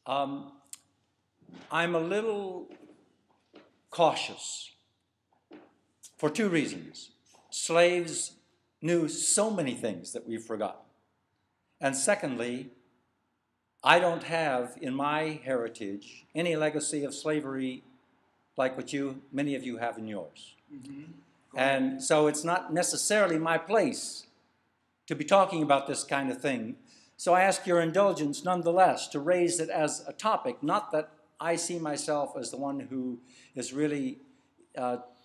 I'm a little cautious for two reasons. Slaves knew so many things that we've forgotten. And secondly, I don't have in my heritage any legacy of slavery like what many of you have in yours. Mm-hmm. And so it's not necessarily my place to be talking about this kind of thing. So I ask your indulgence nonetheless to raise it as a topic, not that I see myself as the one who is really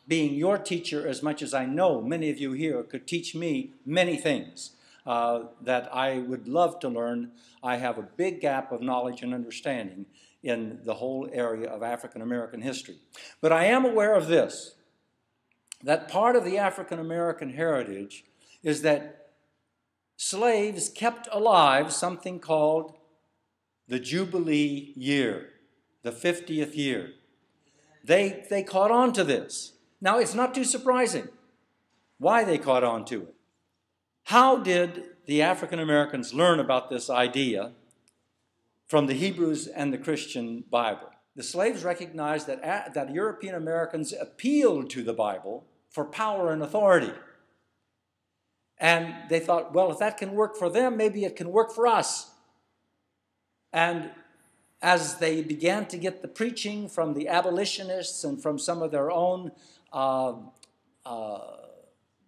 being your teacher as much as I know many of you here could teach me many things that I would love to learn. I have a big gap of knowledge and understanding in the whole area of African American history. But I am aware of this, that part of the African American heritage is that slaves kept alive something called the Jubilee year, the 50th year. They caught on to this. Now, it's not too surprising why they caught on to it. How did the African Americans learn about this idea from the Hebrews and the Christian Bible? The slaves recognized that European Americans appealed to the Bible for power and authority. And they thought, well, if that can work for them, maybe it can work for us. And as they began to get the preaching from the abolitionists and from some of their own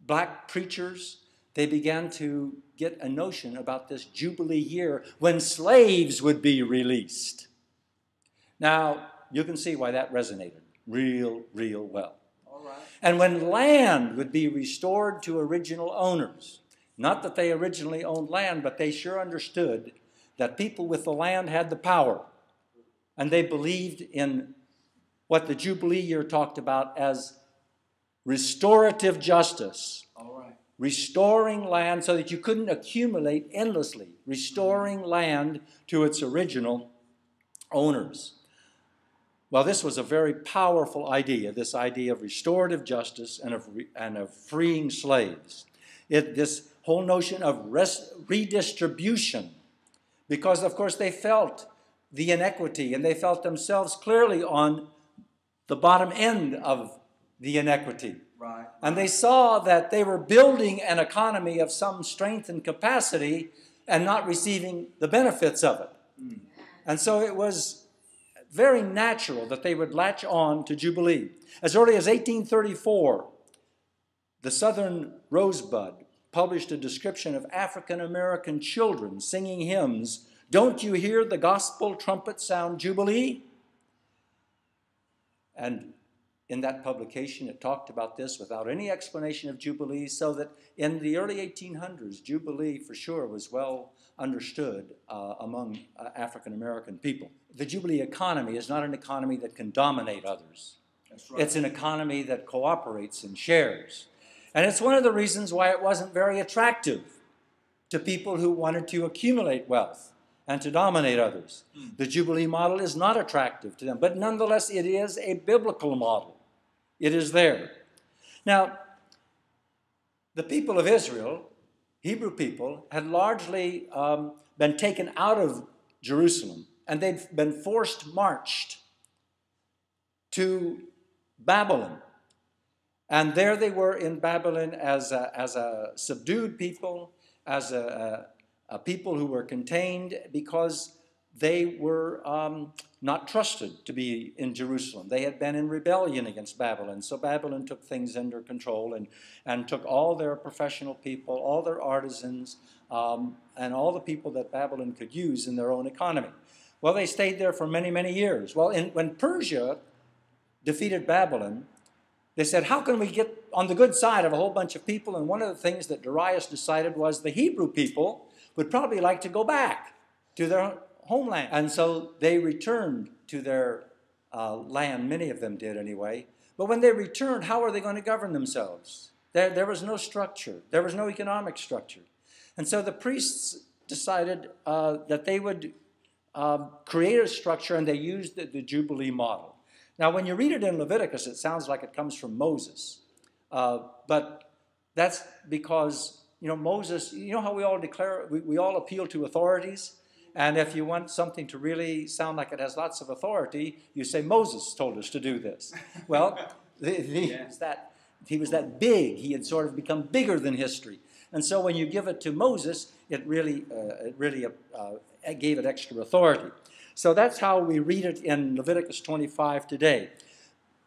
black preachers, they began to get a notion about this Jubilee year when slaves would be released. Now, you can see why that resonated real well. All right. And when land would be restored to original owners, not that they originally owned land, but they sure understood that people with the land had the power. And they believed in what the Jubilee year talked about as restorative justice. All right. Restoring land so that you couldn't accumulate endlessly. Restoring land to its original owners. Well, this was a very powerful idea, this idea of restorative justice and of freeing slaves. This whole notion of redistribution, because, of course, they felt the inequity, and they felt themselves clearly on the bottom end of the inequity. Right. And they saw that they were building an economy of some strength and capacity and not receiving the benefits of it. Mm. And so it was very natural that they would latch on to Jubilee. As early as 1834, the Southern Rosebud published a description of African American children singing hymns, "Don't you hear the gospel trumpet sound Jubilee?" And in that publication, it talked about this without any explanation of Jubilee, so that in the early 1800s, Jubilee for sure was well understood among African American people. The Jubilee economy is not an economy that can dominate others. That's right. It's an economy that cooperates and shares. And it's one of the reasons why it wasn't very attractive to people who wanted to accumulate wealth and to dominate others. The Jubilee model is not attractive to them, but nonetheless it is a biblical model. It is there. Now, the people of Israel, Hebrew people, had largely been taken out of Jerusalem, and they'd been marched to Babylon. And there they were in Babylon as a subdued people, as a people who were contained because they were not trusted to be in Jerusalem. They had been in rebellion against Babylon. So Babylon took things under control and took all their professional people, all their artisans, and all the people that Babylon could use in their own economy. Well, they stayed there for many, many years. Well, when Persia defeated Babylon, they said, how can we get on the good side of a whole bunch of people? And one of the things that Darius decided was the Hebrew people would probably like to go back to their homeland. And so they returned to their land. Many of them did anyway. But when they returned, how are they going to govern themselves? There was no structure. There was no economic structure. And so the priests decided that they would create a structure, and they used the Jubilee model. Now, when you read it in Leviticus, it sounds like it comes from Moses. But that's because, Moses, how we all declare, we all appeal to authorities. And if you want something to really sound like it has lots of authority, you say, Moses told us to do this. Well, he was that big. He had sort of become bigger than history. And so when you give it to Moses, it really gave it extra authority. So that's how we read it in Leviticus 25 today.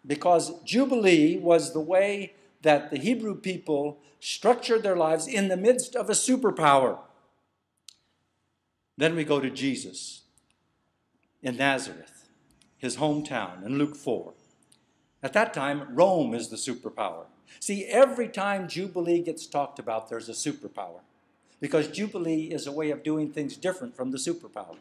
Because Jubilee was the way that the Hebrew people structured their lives in the midst of a superpower. Then we go to Jesus in Nazareth, his hometown, in Luke 4. At that time, Rome is the superpower. See, every time Jubilee gets talked about, there's a superpower. Because Jubilee is a way of doing things different from the superpower.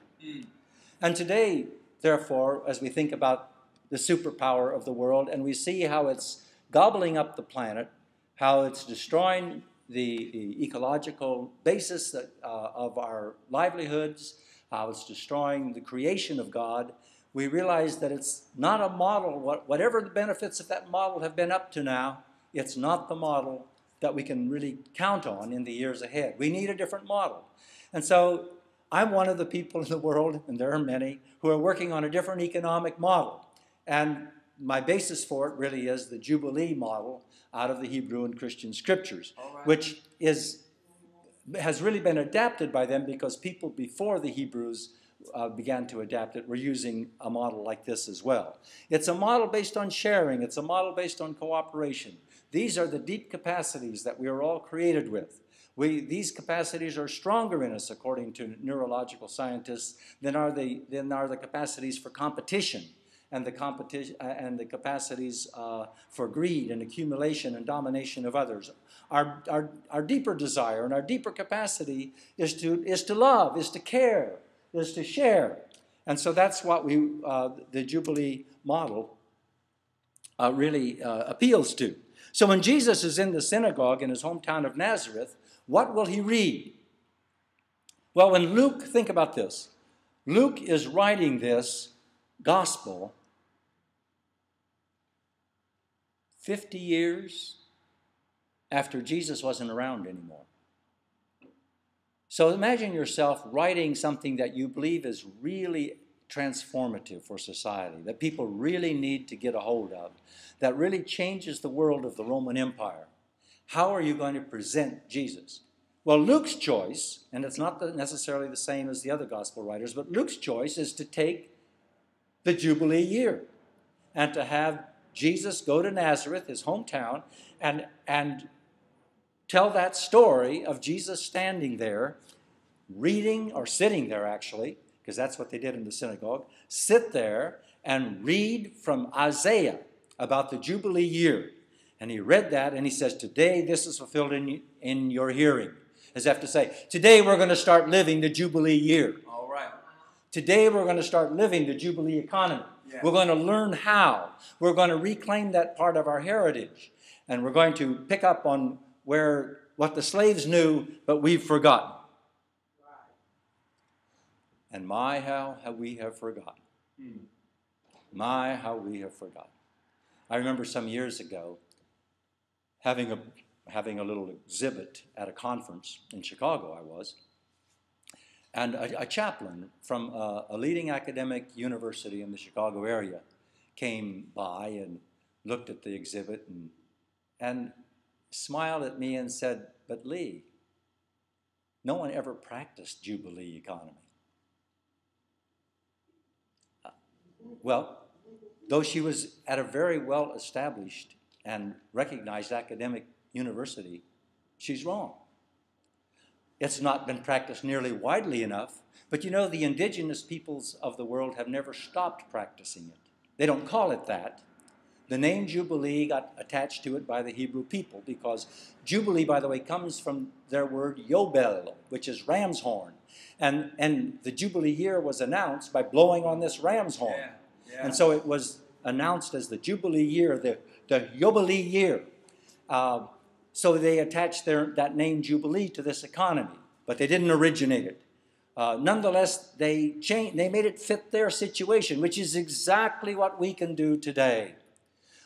And today, therefore, as we think about the superpower of the world, and we see how it's gobbling up the planet, how it's destroying the ecological basis of our livelihoods, how it's destroying the creation of God, we realize that it's not a model. Whatever the benefits of that model have been up to now, it's not the model that we can really count on in the years ahead. We need a different model. And so I'm one of the people in the world, and there are many, who are working on a different economic model. And my basis for it really is the Jubilee model out of the Hebrew and Christian scriptures, which has really been adapted by them because people before the Hebrews began to adapt it were using a model like this as well. It's a model based on sharing. It's a model based on cooperation. These are the deep capacities that we are all created with. These capacities are stronger in us, according to neurological scientists, than are the capacities for competition. And the capacities for greed and accumulation and domination of others. Our deeper desire and our deeper capacity is to love, is to care, is to share. And so that's what the Jubilee model really appeals to. So when Jesus is in the synagogue in his hometown of Nazareth, what will he read? Well, when Luke, think about this. Luke is writing this gospel 50 years after Jesus wasn't around anymore. So imagine yourself writing something that you believe is really transformative for society, that people really need to get a hold of, that really changes the world of the Roman Empire. How are you going to present Jesus? Well, Luke's choice, and it's not necessarily the same as the other gospel writers, but Luke's choice is to take the Jubilee year and to have Jesus go to Nazareth, his hometown, and tell that story of Jesus standing there, reading, or sitting there actually, because that's what they did in the synagogue, sit there and read from Isaiah about the Jubilee year. And he read that and he says, today this is fulfilled in your hearing. As if to say, today we're going to start living the Jubilee year. All right. Today we're going to start living the Jubilee economy. Yeah. We're going to learn how. We're going to reclaim that part of our heritage. And we're going to pick up on what the slaves knew, but we've forgotten. And my, how we have forgotten. My, how we have forgotten. I remember some years ago having a little exhibit at a conference in Chicago, I was. And a chaplain from a leading academic university in the Chicago area came by and looked at the exhibit and smiled at me and said, but Lee, no one ever practiced Jubilee economy. Well, though she was at a very well-established and recognized academic university, she's wrong. It's not been practiced nearly widely enough, but you know, the indigenous peoples of the world have never stopped practicing it. They don't call it that. The name Jubilee got attached to it by the Hebrew people because Jubilee, by the way, comes from their word Yobel, which is ram's horn. And the Jubilee year was announced by blowing on this ram's horn. Yeah. And so it was announced as the Jubilee year, the Jubilee year. So they attached that name Jubilee to this economy, but they didn't originate it. Nonetheless, they made it fit their situation, which is exactly what we can do today.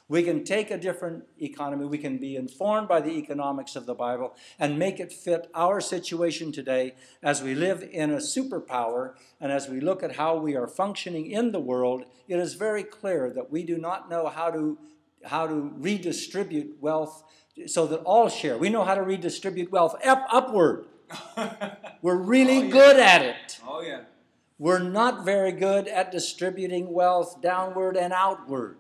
We can take a different economy. We can be informed by the economics of the Bible and make it fit our situation today as we live in a superpower and as we look at how we are functioning in the world. It is very clear that we do not know how to redistribute wealth so that all share. We know how to redistribute wealth upward. We're really good at it. Oh, yeah. We're not very good at distributing wealth downward and outward.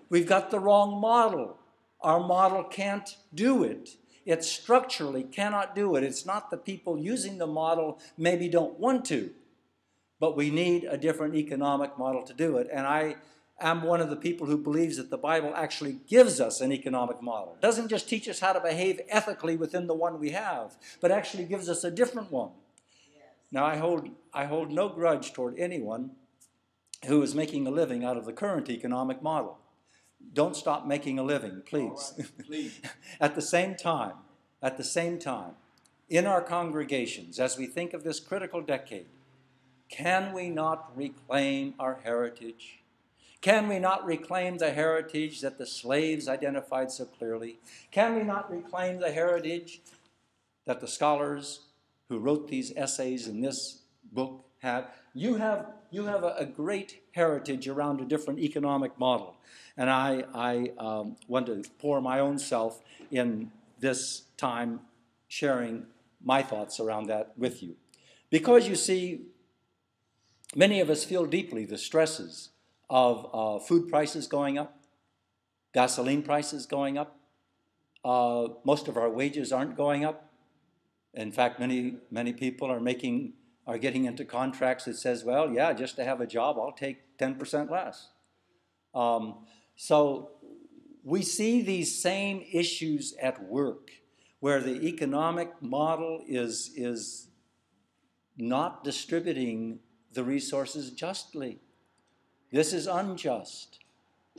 We've got the wrong model. Our model can't do it. It structurally cannot do it. It's not the people using the model maybe don't want to, but we need a different economic model to do it. And I am one of the people who believes that the Bible actually gives us an economic model. It doesn't just teach us how to behave ethically within the one we have, but actually gives us a different one. Now, I hold no grudge toward anyone who is making a living out of the current economic model. Don't stop making a living, please. Right, please. At the same time, in our congregations, as we think of this critical decade, can we not reclaim our heritage? Can we not reclaim the heritage that the slaves identified so clearly? Can we not reclaim the heritage that the scholars who wrote these essays in this book have? You have a great heritage around a different economic model. And I want to pour my own self in this time sharing my thoughts around that with you. Because you see, many of us feel deeply the stresses of food prices going up, gasoline prices going up. Most of our wages aren't going up. In fact, many people are getting into contracts that says, well, yeah, just to have a job, I'll take 10% less. So we see these same issues at work where the economic model is not distributing the resources justly. This is unjust.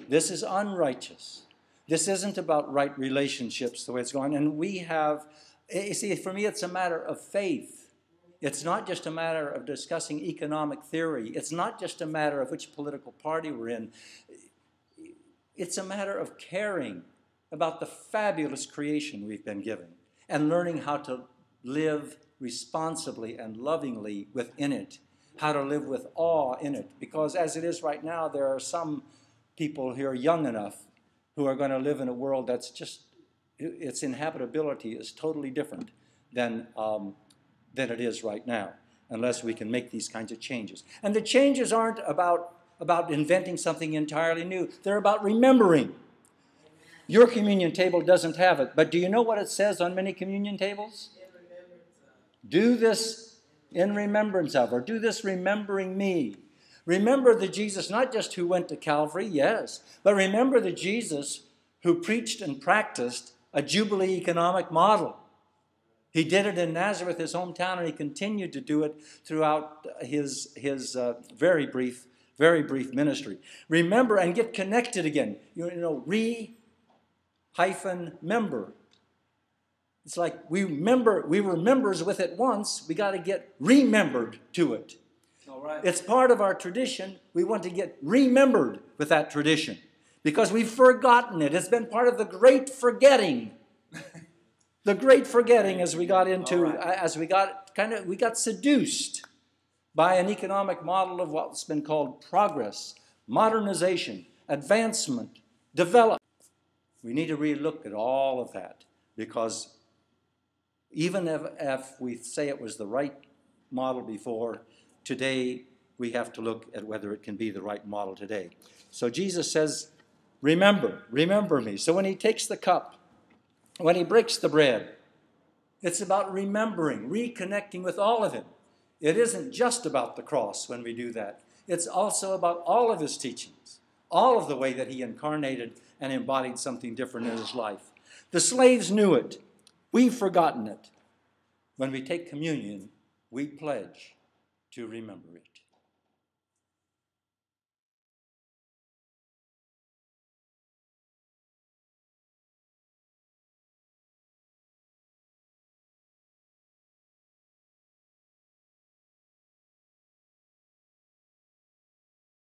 This is unrighteous. This isn't about right relationships the way it's going. And we have, you see, for me, it's a matter of faith. It's not just a matter of discussing economic theory. It's not just a matter of which political party we're in. It's a matter of caring about the fabulous creation we've been given and learning how to live responsibly and lovingly within it, how to live with awe in it. Because as it is right now, there are some people who are young enough who are going to live in a world that's just, its inhabitability is totally different than it is right now, unless we can make these kinds of changes. And the changes aren't about inventing something entirely new. They're about remembering. Your communion table doesn't have it, but do you know what it says on many communion tables? Do this in remembrance of, or do this remembering me. Remember the Jesus, not just who went to Calvary, yes, but remember the Jesus who preached and practiced a Jubilee economic model. He did it in Nazareth, his hometown, and he continued to do it throughout his very brief ministry. Remember and get connected again. You know, member. It's like we were members with it once. We got to get remembered to it. All right. It's part of our tradition. We want to get remembered with that tradition because we've forgotten it. It's been part of the great forgetting. The great forgetting as we got into, we got seduced by an economic model of what's been called progress, modernization, advancement, development. We need to relook at all of that because even if we say it was the right model before, today we have to look at whether it can be the right model today. So Jesus says, remember me. So when he takes the cup, when he breaks the bread, it's about remembering, reconnecting with all of him. It isn't just about the cross when we do that. It's also about all of his teachings, all of the way that he incarnated and embodied something different in his life. The slaves knew it. We've forgotten it. When we take communion, we pledge to remember it.